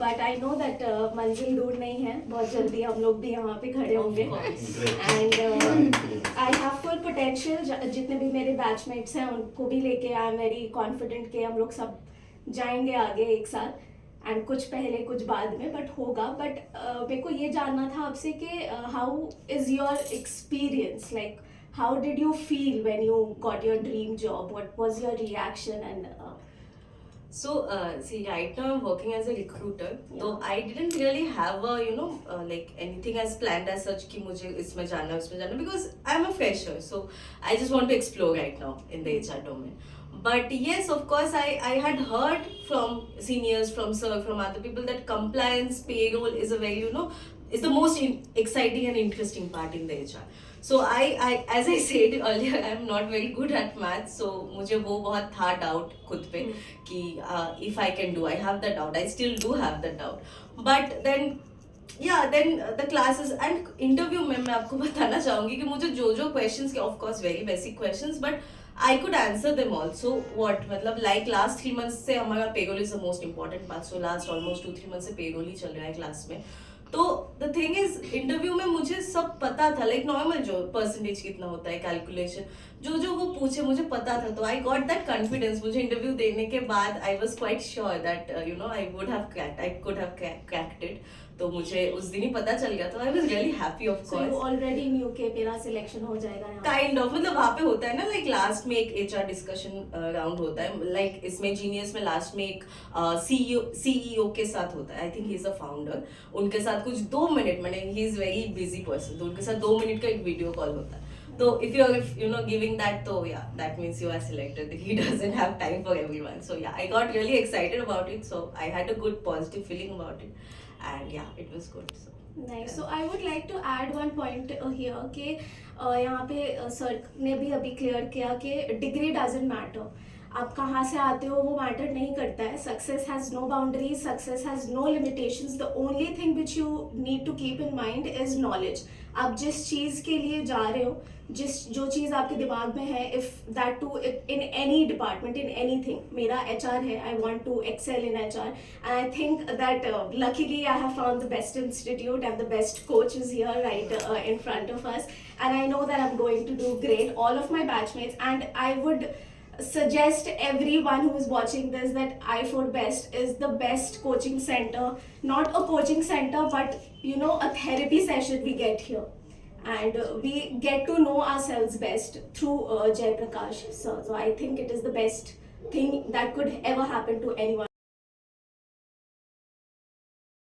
But I know that मंजिल दूर नहीं है, बहुत जल्दी हम लोग भी यहाँ पे खड़े होंगे and I have full potential. जितने भी मेरे बैचमेट्स हैं उनको भी लेके आई एम वेरी कॉन्फिडेंट कि हम लोग सब जाएंगे आगे एक साथ. एंड कुछ पहले कुछ बाद में बट होगा. बट मेरे को ये जानना था आपसे कि how is your experience, like how did you feel when you got your dream job? What was your reaction? And see, right now I'm working as a recruiter. Yeah. So I didn't really have a, like anything as planned as such कि मुझे इसमें जाना because I'm a fresher. So I just want to explore right now in the HR domain. But yes, of course, I had heard from seniors, from sir, from other people that compliance payroll is a very, is the most exciting and interesting part in the HR. So I as I said earlier, I'm not very good at maths, so मुझे वो बहुत था doubt खुद पे कि if I can do, I have the doubt, I still do have the doubt. But then the classes and interview में मैं आपको बताना चाहूँगी कि मुझे जो questions के, of course very basic questions, but I could answer them also. What मतलब like last 3 months से हमारा payroll is the most important part, so last almost 2-3 months से payroll ही चल रहा है class में. तो द थिंग इज इंटरव्यू में मुझे सब पता था, लाइक नॉर्मल जो परसेंटेज कितना होता है, कैलकुलेशन जो वो पूछे मुझे पता था. तो आई गॉट दैट कॉन्फिडेंस. मुझे इंटरव्यू देने के बाद I was quite sure that I could have cracked it. तो मुझे उस दिन ही पता चल गया. तो I was really happy. Of course you already knew के मेरा सिलेक्शन हो जाएगा यहाँ. काइंड ऑफ मतलब वहाँ पे होता है ना, लाइक लास्ट में एक एचआर डिस्कशन राउंड होता है, लाइक इसमें जीनियस में लास्ट में एक सीईओ के साथ होता है. I think he is a founder. उनके साथ कुछ 2 मिनट, मैंने he is very busy person, तो उनके साथ 2 मिनट का एक वीडियो कॉल होता है. So if you are giving that, so yeah, that means you are selected. He doesn't have time for everyone. So yeah, I got really excited about it. So I had a good positive feeling about it, and yeah, it was good. So nice. So I would like to add one point here कि यहाँ पे sir ने भी अभी clear किया कि degree doesn't matter. आप कहाँ से आते हो वो मैटर नहीं करता है. Success has no boundaries, success has no limitations. The only thing which you need to keep in mind is knowledge. आप जिस चीज़ के लिए जा रहे हो, जो चीज़ आपके दिमाग में है, if that too in any department, in anything. मेरा HR है, I want to excel in HR and I think that luckily I have found the best institute and the best coach is here right in front of us and I know that I am going to do great. All of my batchmates and I would suggest everyone who is watching this that I4 Best is the best coaching center. Not a coaching center, but a therapy session we get here, and we get to know ourselves best through Jay Prakash sir. So I think it is the best thing that could ever happen to anyone.